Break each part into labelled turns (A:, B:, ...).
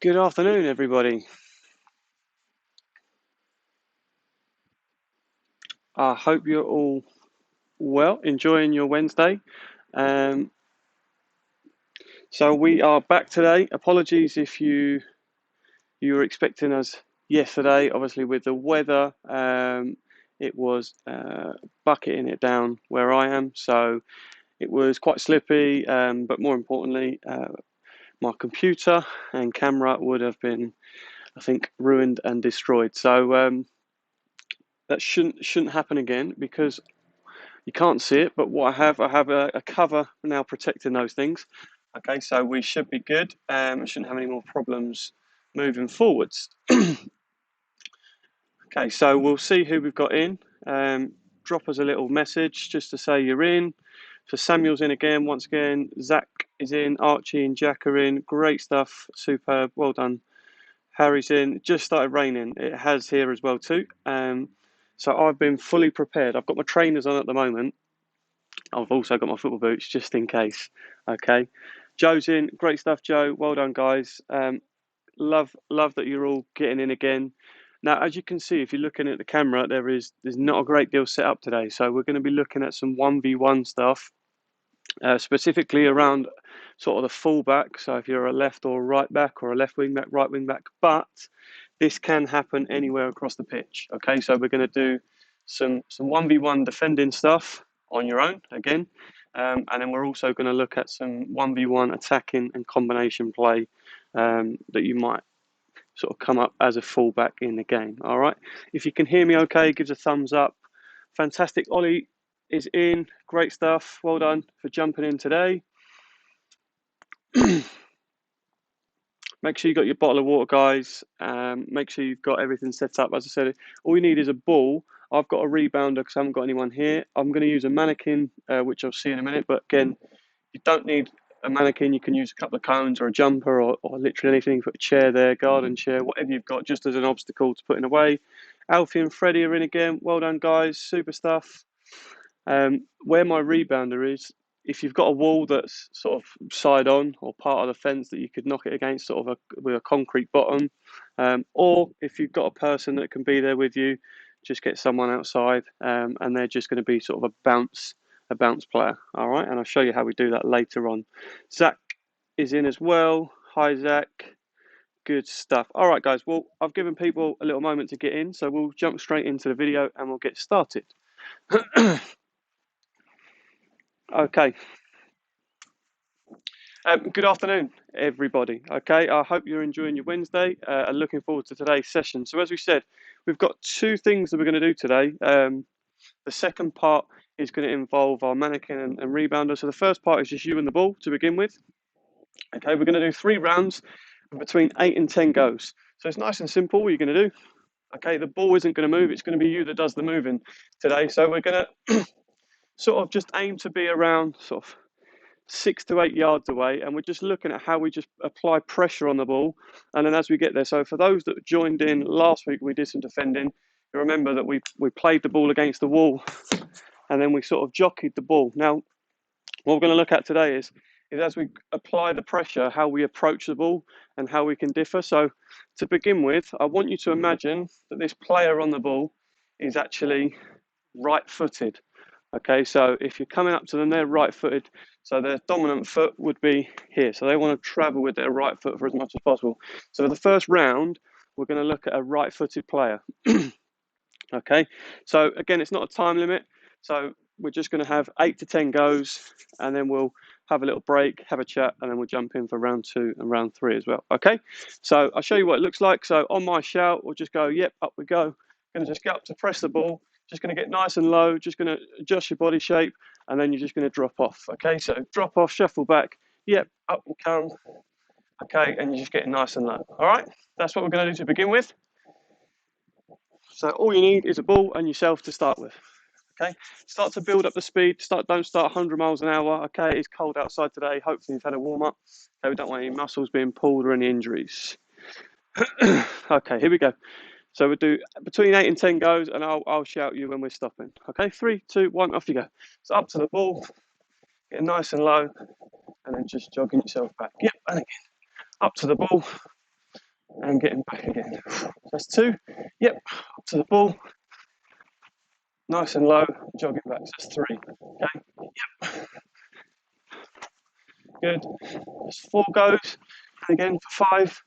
A: Good afternoon, everybody. I hope you're all well, enjoying your Wednesday. Um, so we are back today. Apologies if you were expecting us yesterday. Obviously, with the weather, it was bucketing it down where I am, so it was quite slippy. But more importantly, my computer and camera would have been, I think, ruined and destroyed. So that shouldn't happen again because you can't see it, but what I have a cover now protecting those things. Okay, so we should be good. Shouldn't have any more problems moving forwards. Okay, so we'll see who we've got in. Drop us a little message just to say you're in. So Samuel's in again, once again. Zach is in, Archie and Jack are in. Great stuff, superb, well done. Harry's in. It just started raining. It has here as well too. So I've been fully prepared. I've got my trainers on at the moment. I've also got my football boots just in case. Okay, Joe's in. Great stuff, Joe. Well done, guys. Love that you're all getting in again. Now, as you can see, if you're looking at the camera, there's not a great deal set up today. So we're going to be looking at some 1v1 stuff, specifically around sort of the fullback. So if you're a left or a right back or a left wing back, right wing back, but this can happen anywhere across the pitch. Okay, so we're going to do some 1v1 defending stuff on your own again, and then we're also going to look at some 1v1 attacking and combination play that you might sort of come up as a fullback in the game. All right, if you can hear me okay, give us a thumbs up. Fantastic. Ollie is in. Great stuff. Well done for jumping in today. Make sure you got your bottle of water, guys. Make sure you've got everything set up. As I said, all you need is a ball. I've got a rebounder because I haven't got anyone here. I'm going to use a mannequin, which I'll see in a minute. But again, you don't need a mannequin. You can use a couple of cones or a jumper or literally anything. Put a chair there, garden chair, whatever you've got, just as an obstacle to putting away. Alfie and Freddie are in again. Well done, guys. Super stuff. Where my rebounder is, if you've got a wall that's sort of side on or part of the fence that you could knock it against, sort of with a concrete bottom, or if you've got a person that can be there with you, just get someone outside, and they're just going to be sort of a bounce player. All right, and I'll show you how we do that later on. Zach is in as well. Hi, Zach. Good stuff. All right, guys. Well, I've given people a little moment to get in, so we'll jump straight into the video and we'll get started. Okay. Good afternoon, everybody. Okay, I hope you're enjoying your Wednesday and looking forward to today's session. So, as we said, we've got two things that we're going to do today. The second part is going to involve our mannequin and rebounder. So, the first part is just you and the ball to begin with. Okay, we're going to do 3 rounds between 8 and 10 goes. So, it's nice and simple what you're going to do. Okay, the ball isn't going to move, it's going to be you that does the moving today. So, we're going to sort of just aim to be around sort of 6 to 8 yards away, and we're just looking at how we just apply pressure on the ball. And then as we get there, so for those that joined in last week, we did some defending. You remember that we played the ball against the wall, and then we sort of jockeyed the ball. Now, what we're going to look at today is as we apply the pressure, how we approach the ball and how we can differ. So, to begin with, I want you to imagine that this player on the ball is actually right-footed. Okay, so if you're coming up to them, they're right-footed. So their dominant foot would be here. So they want to travel with their right foot for as much as possible. So for the first round, we're going to look at a right-footed player. Okay, so again, it's not a time limit. So we're just going to have 8 to 10 goes, and then we'll have a little break, have a chat, and then we'll jump in for round 2 and round 3 as well. Okay, so I'll show you what it looks like. So on my shout, we'll just go, yep, up we go. Going to just get up to press the ball. Just going to get nice and low, just going to adjust your body shape, and then you're just going to drop off. Okay, so drop off, shuffle back, yep, up and come. Okay, and you're just getting nice and low. All right, that's what we're going to do to begin with. So all you need is a ball and yourself to start with. Okay, start to build up the speed. Don't start 100 miles an hour. Okay, it's cold outside today. Hopefully you've had a warm up. Okay, we don't want any muscles being pulled or any injuries. Okay, here we go. So we'll do between 8 and 10 goes, and I'll shout you when we're stopping. Okay, 3, 2, 1, off you go. So up to the ball, getting nice and low, and then just jogging yourself back. Yep, and again, up to the ball, and getting back again. So that's 2. Yep, up to the ball, nice and low, jogging back. So that's 3. Okay, yep, good. That's 4 goes, and again for 5.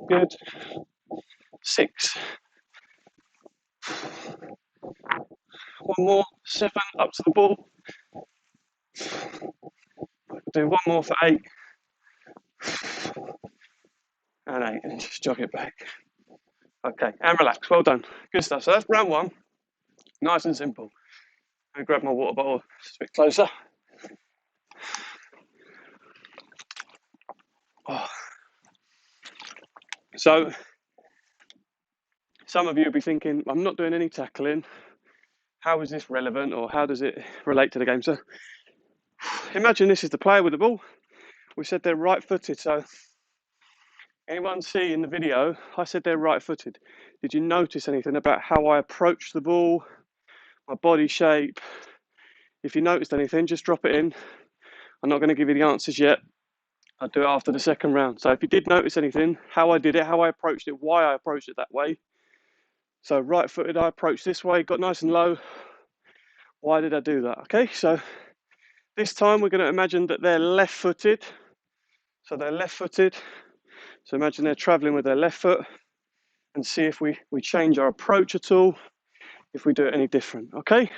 A: Good. 6. 1 more. 7. Up to the ball. Do 1 more for 8. And 8, and just jog it back. Okay, and relax. Well done. Good stuff. So that's round 1. Nice and simple. I grab my water bottle just a bit closer. Oh. So some of you will be thinking, I'm not doing any tackling. How is this relevant, or how does it relate to the game? So imagine this is the player with the ball. We said they're right-footed. So anyone see in the video, I said they're right-footed. Did you notice anything about how I approach the ball, my body shape? If you noticed anything, just drop it in. I'm not going to give you the answers yet. I'll do it after the second round. So if you did notice anything, how I did it, how I approached it, why I approached it that way. So right-footed, I approached this way, got nice and low. Why did I do that? Okay, so this time we're going to imagine that they're left-footed. So they're left-footed. So imagine they're traveling with their left foot, and see if we change our approach at all, if we do it any different, okay?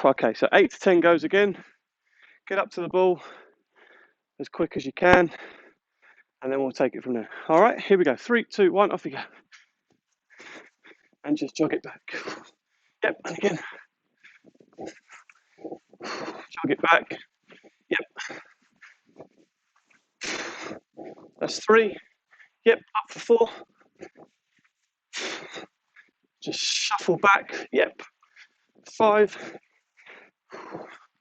A: Okay, so 8 to 10 goes again. Get up to the ball as quick as you can, and then we'll take it from there. All right, here we go. 3, 2, 1, off you go. And just jog it back. Yep, and again. Jog it back. Yep. That's 3. Yep, up for 4. Just shuffle back. Yep. 5.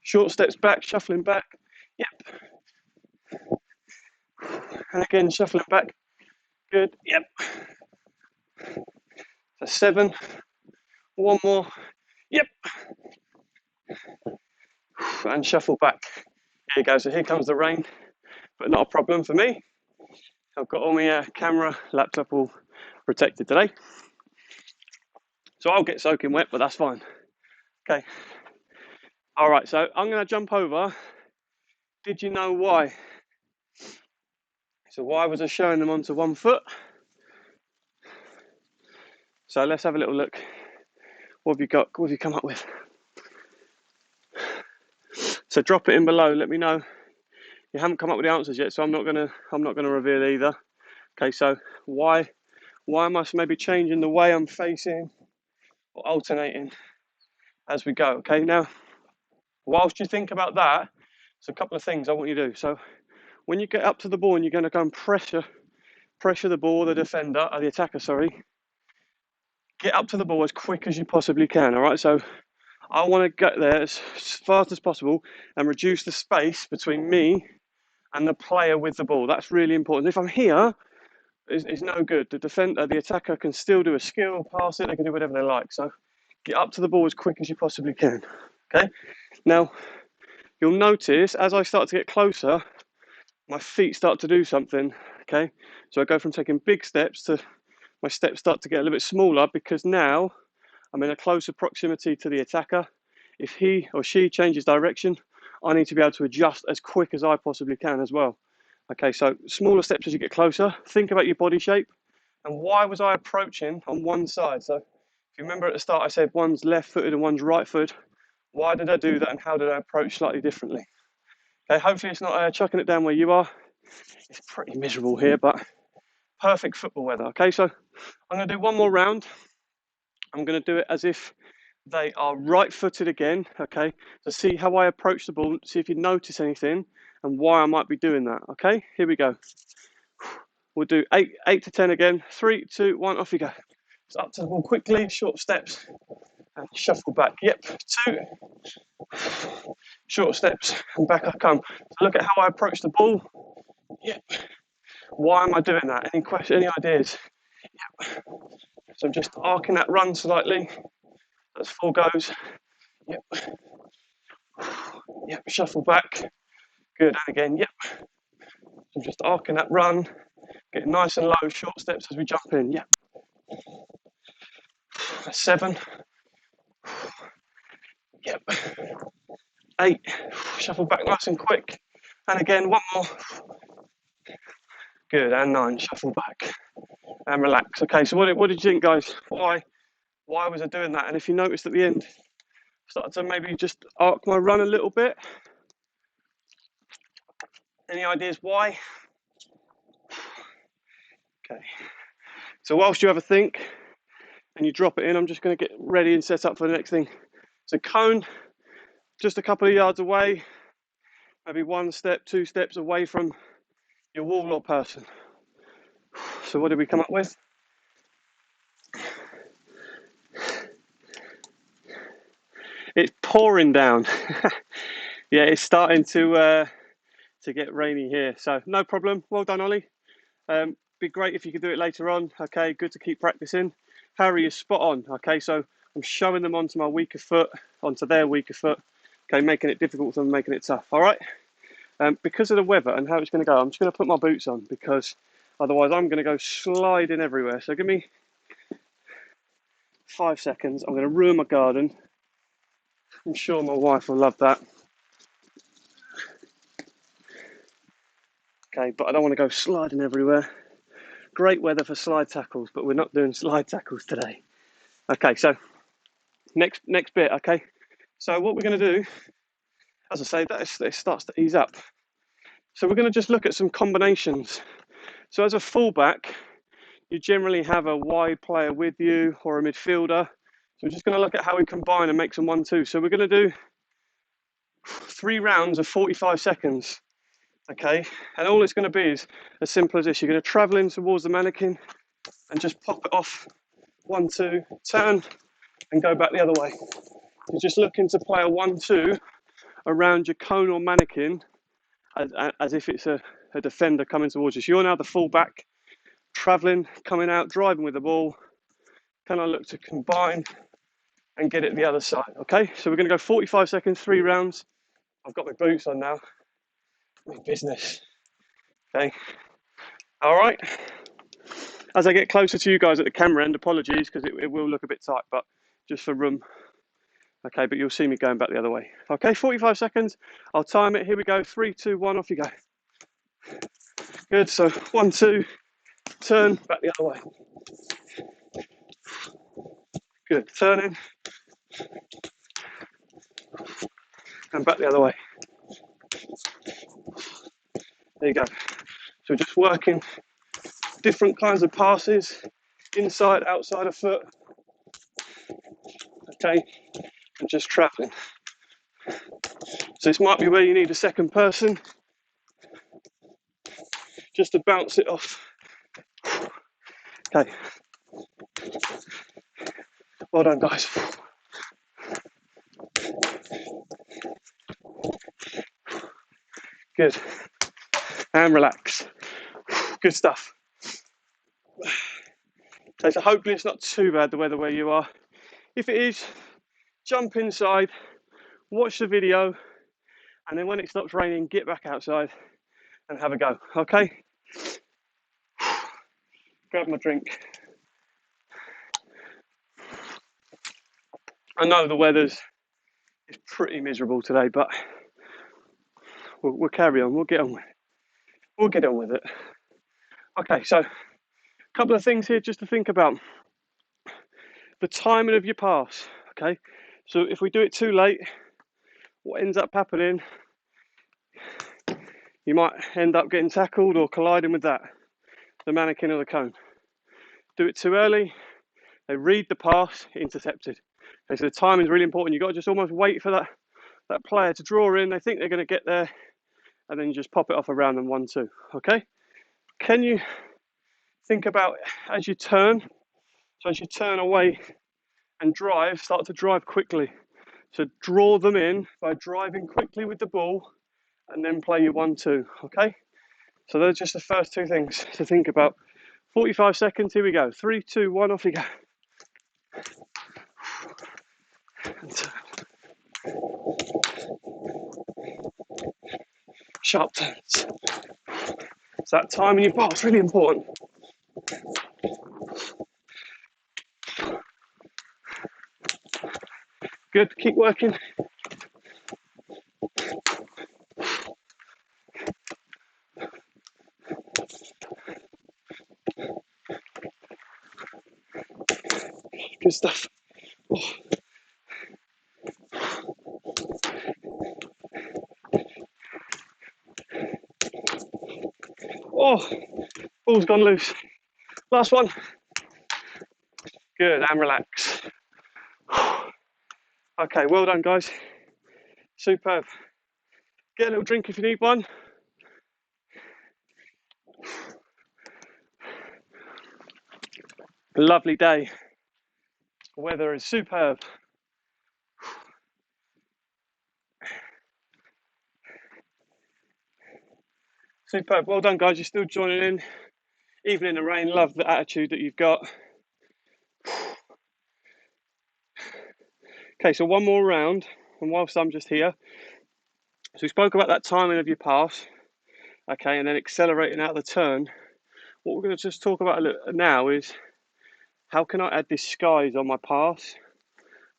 A: Short steps back, shuffling back. Yep. And again, shuffling back. Good. Yep. So 7. 1 more. Yep. And shuffle back. Here you go. So here comes the rain, but not a problem for me. I've got all my camera, laptop all protected today. So I'll get soaking wet, but that's fine. Okay. All right, so I'm going to jump over. Did you know why? So why was I showing them onto 1 foot? So let's have a little look. What have you got? What have you come up with? So drop it in below. Let me know. You haven't come up with the answers yet, so I'm not gonna reveal either. Okay, so why am I maybe changing the way I'm facing or alternating as we go? Okay, now whilst you think about that, there's a couple of things I want you to do. So when you get up to the ball and you're going to go and pressure the ball, the defender, or the attacker, sorry, get up to the ball as quick as you possibly can. All right, so I want to get there as fast as possible and reduce the space between me and the player with the ball. That's really important. If I'm here, it's no good. The defender, the attacker can still do a skill, pass it, they can do whatever they like. So get up to the ball as quick as you possibly can. Okay? Now, you'll notice as I start to get closer, my feet start to do something. Okay? So I go from taking big steps to my steps start to get a little bit smaller because now I'm in a closer proximity to the attacker. If he or she changes direction, I need to be able to adjust as quick as I possibly can as well. Okay, so smaller steps as you get closer. Think about your body shape. And why was I approaching on one side? So if you remember at the start, I said one's left-footed and one's right-footed. Why did I do that and how did I approach slightly differently? Okay, hopefully it's not chucking it down where you are. It's pretty miserable here, but perfect football weather. Okay, so I'm going to do 1 more round. I'm going to do it as if they are right-footed again, okay? So see how I approach the ball, see if you notice anything and why I might be doing that, okay? Here we go. We'll do 8 to 10 again. 3, 2, 1, off you go. So up to the ball quickly, short steps, and shuffle back. Yep, 2. Short steps, and back I come. So look at how I approach the ball. Yep. Why am I doing that? Any questions, any ideas? Yep. So I'm just arcing that run slightly. That's 4 goes. Yep. Yep, shuffle back. Good, and again, yep. I'm just arcing that run, getting nice and low, short steps as we jump in. Yeah. 7. Yep. 8. Shuffle back nice and quick. And again, one more. Good. And 9. Shuffle back and relax. Okay. So what did you think, guys? Why was I doing that? And if you noticed at the end, I started to maybe just arc my run a little bit. Any ideas why? Okay. So whilst you have a think and you drop it in, I'm just going to get ready and set up for the next thing. So cone, just a couple of yards away, maybe 1 step, 2 steps away from your wall or person. So what did we come up with? It's pouring down. Yeah, it's starting to get rainy here. So no problem. Well done, Ollie. Be great if you could do it later on. Okay, good to keep practicing. Harry is spot on. Okay, so I'm showing them onto my weaker foot, onto their weaker foot. Okay, making it difficult for them, making it tough. All right. Because of the weather and how it's going to go, I'm just going to put my boots on because otherwise I'm going to go sliding everywhere. So give me 5 seconds. I'm going to ruin my garden. I'm sure my wife will love that. Okay, but I don't want to go sliding everywhere. Great weather for slide tackles, but we're not doing slide tackles today. Okay, so next bit, okay? So what we're going to do, as I say, it starts to ease up. So we're going to just look at some combinations. So as a fullback, you generally have a wide player with you or a midfielder. So we're just going to look at how we combine and make some 1-2. So we're going to do 3 rounds of 45 seconds, okay? And all it's going to be is as simple as this. You're going to travel in towards the mannequin and just pop it off. 1, 2, turn and go back the other way. You're just looking to play a 1-2 around your cone or mannequin as if it's a defender coming towards you. So you're now the fullback, travelling, coming out, driving with the ball. Can I look to combine and get it the other side? Okay, so we're going to go 45 seconds, 3 rounds. I've got my boots on now. My business. Okay. All right. As I get closer to you guys at the camera end, apologies because it will look a bit tight, but just for room. Okay, but you'll see me going back the other way. Okay, 45 seconds. I'll time it. Here we go. 3, 2, 1. Off you go. Good. So 1, 2. Turn back the other way. Good. Turning and back the other way. There you go. So we're just working different kinds of passes, inside, outside of foot. Okay, and just travelling. So this might be where you need a second person just to bounce it off. Okay. Well done, guys. Good. And relax. Good stuff. Okay, so hopefully it's not too bad the weather where you are. If it is, jump inside, watch the video, and then when it stops raining, get back outside and have a go. Okay? Grab my drink. I know the weather's pretty miserable today, but we'll carry on. We'll get on with it. We'll get on with it. Okay, so a couple of things here just to think about. The timing of your pass. Okay, so if we do it too late, what ends up happening, you might end up getting tackled or colliding with the mannequin or the cone. Do it too early, they read the pass, intercepted. Okay, so the timing is really important. You've got to just almost wait for that player to draw in. They think they're going to get there, and then you just pop it off around them 1-2. Okay? Can you think about as you turn? So as you turn away and drive, start to drive quickly. So draw them in by driving quickly with the ball, and then play your 1-2. Okay? So those are just the first 2 things to think about. 45 seconds. Here we go. 3, 2, 1. Off you go. Sharp turns. So that time in your pass is really important. Good, keep working. Good stuff. Oh. Oh, ball's gone loose. Last one. Good, and relax. Okay, well done, guys. Superb. Get a little drink if you need one. Lovely day. The weather is superb. Superb. Well done, guys. You're still joining in, even in the rain. Love the attitude that you've got. Okay, so one more round, and whilst I'm just here, so we spoke about that timing of your pass, okay, and then accelerating out of the turn. What we're going to just talk about now is how can I add disguise on my pass?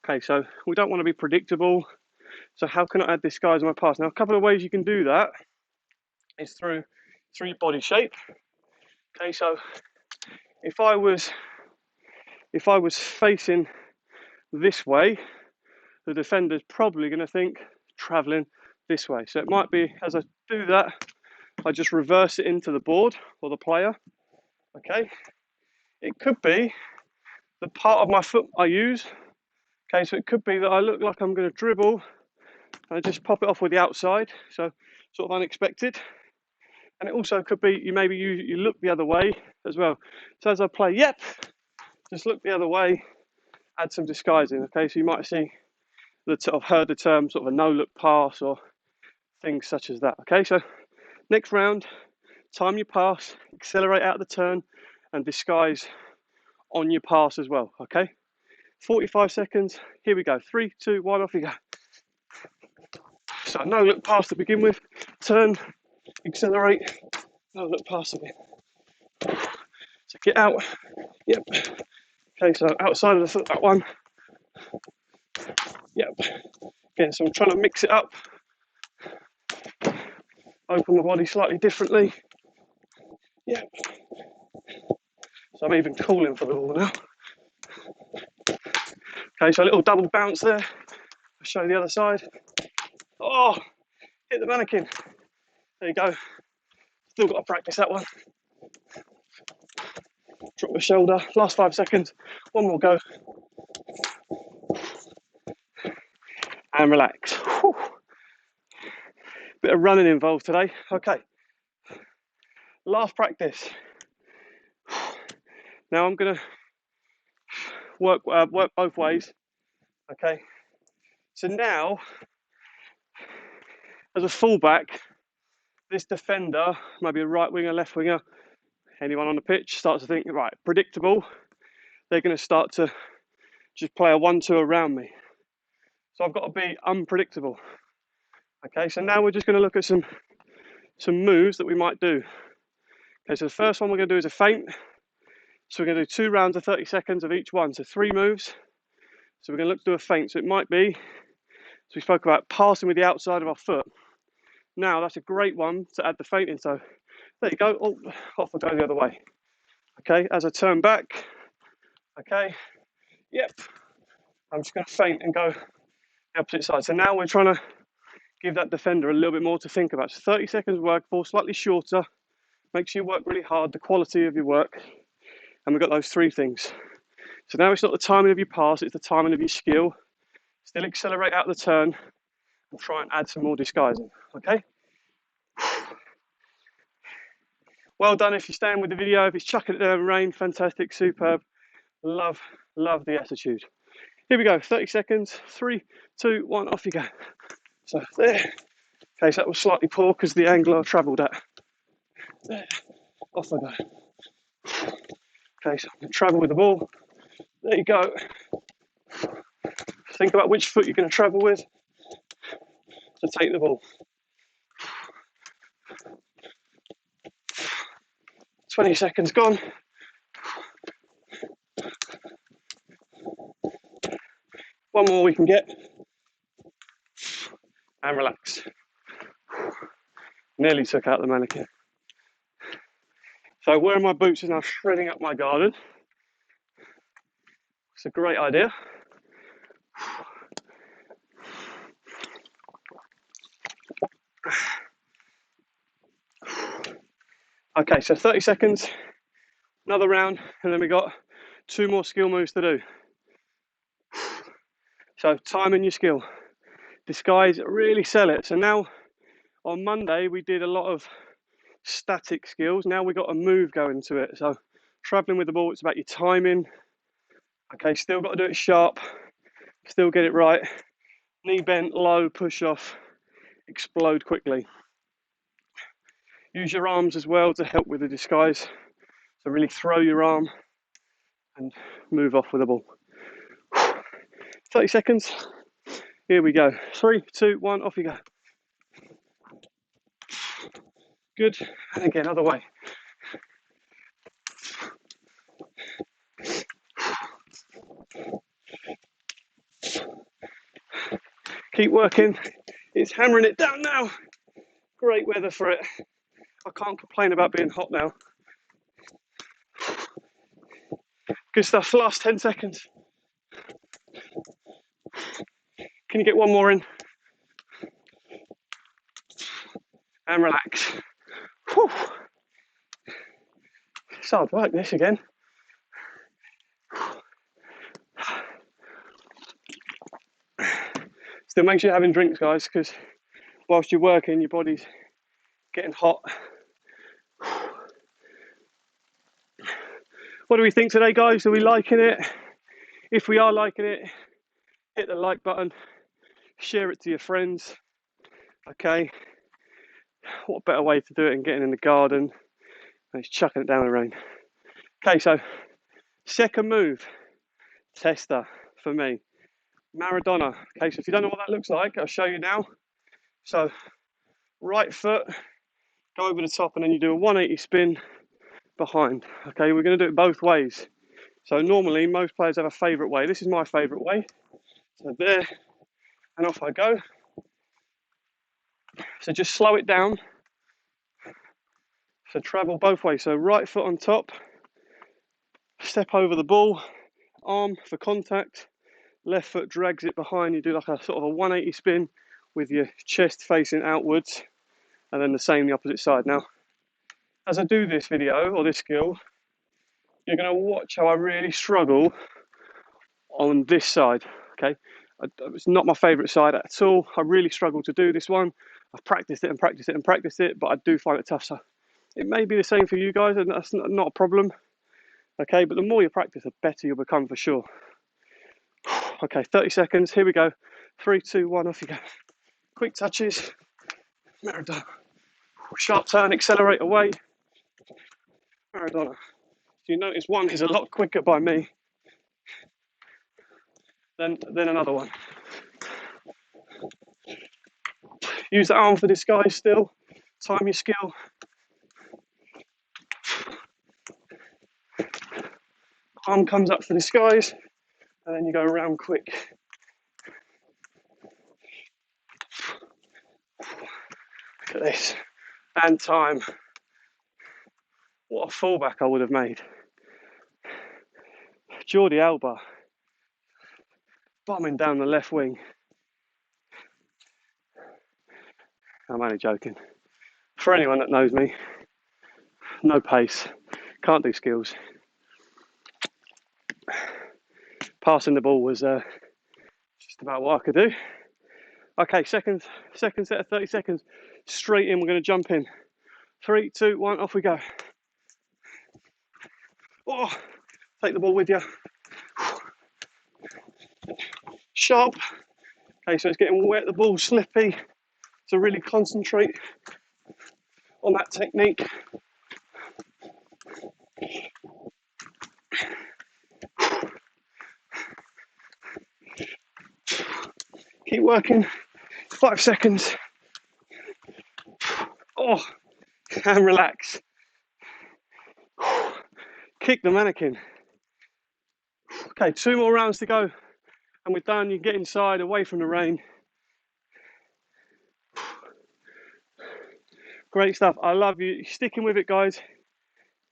A: Okay, so we don't want to be predictable. So how can I add disguise on my pass? Now, a couple of ways you can do that is through your body shape. Okay, so if I was facing this way, the defender's probably going to think traveling this way. So it might be, as I do that, I just reverse it into the board or the player. Okay, it could be the part of my foot I use. Okay, so it could be that I look like I'm going to dribble and I just pop it off with the outside, so sort of unexpected. And it also could be you look the other way as well. So as I play, yep, just look the other way, add some disguising. Okay, so you might see I've heard the term sort of a no-look pass or things such as that. Okay, so next round, time your pass, accelerate out of the turn, and disguise on your pass as well. Okay, 45 seconds. Here we go. 3, 2, 1. Off you go. So no-look pass to begin with. Turn, accelerate. No-look pass again. So get out. Yep. Okay, so outside of the foot, that one. Yep. Again, so I'm trying to mix it up. Open the body slightly differently. Yep. So I'm even calling for the ball now. Okay, so a little double bounce there. I'll show you the other side. Oh, hit the mannequin. There you go. Still got to practice that one. Drop the shoulder. Last 5 seconds. One more go. And relax. Whew. Bit of running involved today. Okay. Last practice. Now I'm going to work both ways. Okay. So now, as a fullback, this defender, maybe a right winger, left winger, anyone on the pitch starts to think, right, predictable. They're going to start to just play a 1-2 around me. So I've got to be unpredictable. Okay, so now we're just going to look at some moves that we might do. Okay, so the first one we're going to do is a feint. So we're going to do 2 rounds of 30 seconds of each one, so 3 moves. So we're going to look to do a feint. So it might be, so we spoke about passing with the outside of our foot. Now that's a great one to add the feint in. So there you go. Oh, off I go the other way. Okay, as I turn back. Okay, yep. I'm just going to feint and go the opposite side. So now we're trying to give that defender a little bit more to think about. So 30 seconds work for, slightly shorter, makes you work really hard, the quality of your work. And we've got those 3 things. So now it's not the timing of your pass, it's the timing of your skill. Still accelerate out the turn and try and add some more disguising, okay? Well done if you're staying with the video. If it's chucking it down in rain, fantastic, superb. Love the attitude. Here we go, 30 seconds, 3, 2, 1, off you go. So there. Okay, so that was slightly poor because the angle I travelled at. There, off I go. Okay, so I'm going to travel with the ball. There you go. Think about which foot you're going to travel with to take the ball. 20 seconds gone. One more we can get. And relax. Nearly took out the mannequin. So wearing my boots is now shredding up my garden. It's a great idea. Okay, so 30 seconds, another round, and then we got 2 more skill moves to do. So timing your skill. Disguise, really sell it. So now on Monday we did a lot of static skills. Now we got a move going to it. So traveling with the ball, it's about your timing. Okay, still got to do it sharp, still get it right. Knee bent, low, push off, explode quickly. Use your arms as well to help with the disguise. So really throw your arm and move off with the ball. 30 seconds. Here we go. 3, 2, 1, off you go. Good. And again, other way. Keep working. It's hammering it down now. Great weather for it. I can't complain about being hot now. Good stuff. Last 10 seconds. Can you get one more in? And relax. Whew. It's hard work, this again. Still make sure you're having drinks, guys, because whilst you're working, your body's getting hot. What do we think today, guys? Are we liking it? If we are liking it, hit the like button, share it to your friends. Okay, what better way to do it than getting in the garden and just chucking it down in the rain. Okay, so second move, tester for me, Maradona. Okay, so if you don't know what that looks like, I'll show you now. So right foot, go over the top, and then you do a 180 spin behind. Okay, we're going to do it both ways. So normally most players have a favourite way. This is my favourite way. So there, and off I go. So just slow it down. So travel both ways. So right foot on top, step over the ball, arm for contact, left foot drags it behind. You do like a sort of a 180 spin with your chest facing outwards, and then the same the opposite side. Now, as I do this video or this skill, you're going to watch how I really struggle on this side. Okay, it's not my favourite side at all. I really struggle to do this one. I've practiced it and practiced it and practiced it, but I do find it tough. So it may be the same for you guys, and that's not a problem. Okay, but the more you practice, the better you'll become for sure. Okay, 30 seconds. Here we go. 3, 2, 1, off you go. Quick touches. Maradona. Sharp turn, accelerate away. Maradona. So you notice one is a lot quicker by me than another one. Use the arm for disguise still. Time your skill. Arm comes up for disguise, and then you go around quick. Look at this. And time. What a fallback I would have made. Jordi Alba bombing down the left wing. I'm only joking. For anyone that knows me, no pace, can't do skills. Passing the ball was just about what I could do. Okay, second set of 30 seconds. Straight in, we're going to jump in. 3, 2, 1, off we go. Oh, take the ball with you. Sharp. Okay, so it's getting wet, the ball's slippy. So really concentrate on that technique. Keep working. 5 seconds. Oh, and relax. Kick the mannequin. Okay, 2 more rounds to go and we're done. You get inside, away from the rain. Great stuff. I love you sticking with it, guys.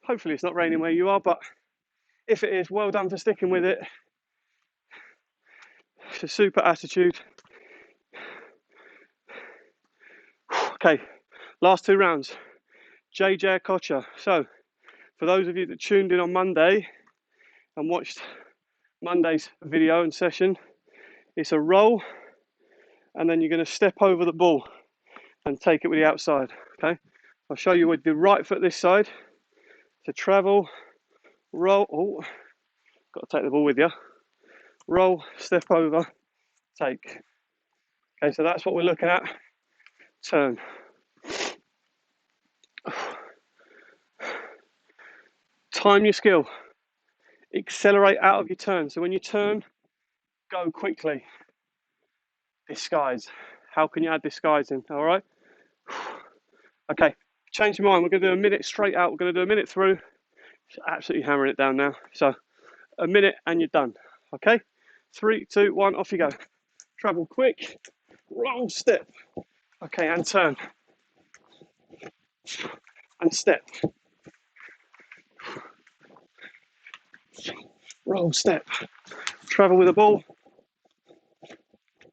A: Hopefully it's not raining where you are, but if it is, well done for sticking with it. It's a super attitude. Okay, last 2 rounds. JJ Kocha. So, for those of you that tuned in on Monday and watched Monday's video and session, it's a roll, and then you're going to step over the ball and take it with the outside. Okay, I'll show you with the right foot this side to travel, roll. Oh, got to take the ball with you. Roll, step over, take. Okay, so that's what we're looking at. Turn. Time your skill. Accelerate out of your turn. So when you turn, go quickly. Disguise. How can you add disguise in? All right. Okay. Change your mind. We're going to do a minute straight out. We're going to do a minute through. Just absolutely hammering it down now. So a minute and you're done. Okay. 3, 2, 1. Off you go. Travel quick. Roll, step. Okay, and turn. And step. Roll, step. Travel with the ball.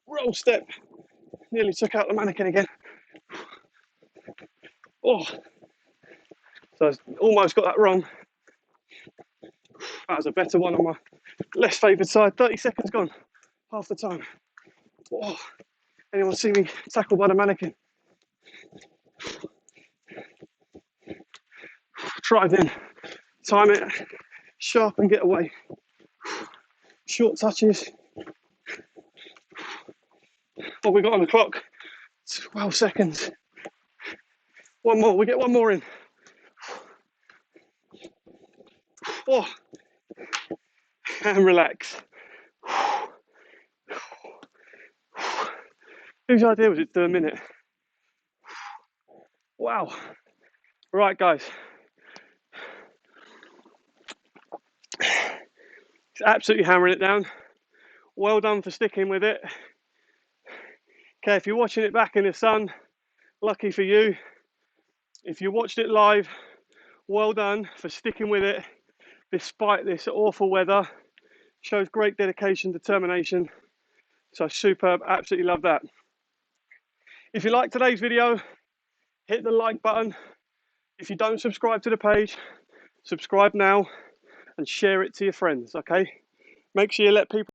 A: Roll, step. Nearly took out the mannequin again. Oh, so I almost got that wrong. That was a better one on my less favoured side. 30 seconds gone. Half the time. Oh, anyone see me tackled by the mannequin? Try then. Time it. Sharp and get away. Short touches. What we got on the clock? 12 seconds. One more. We get one more in. Oh, and relax. Whose idea was it to do a minute? Wow. Right, guys. It's absolutely hammering it down. Well done for sticking with it. Okay, if you're watching it back in the sun, lucky for you. If you watched it live, well done for sticking with it despite this awful weather. Shows great dedication, determination. So superb, absolutely love that. If you like today's video, hit the like button. If you don't subscribe to the page, subscribe now and share it to your friends, okay? Make sure you let people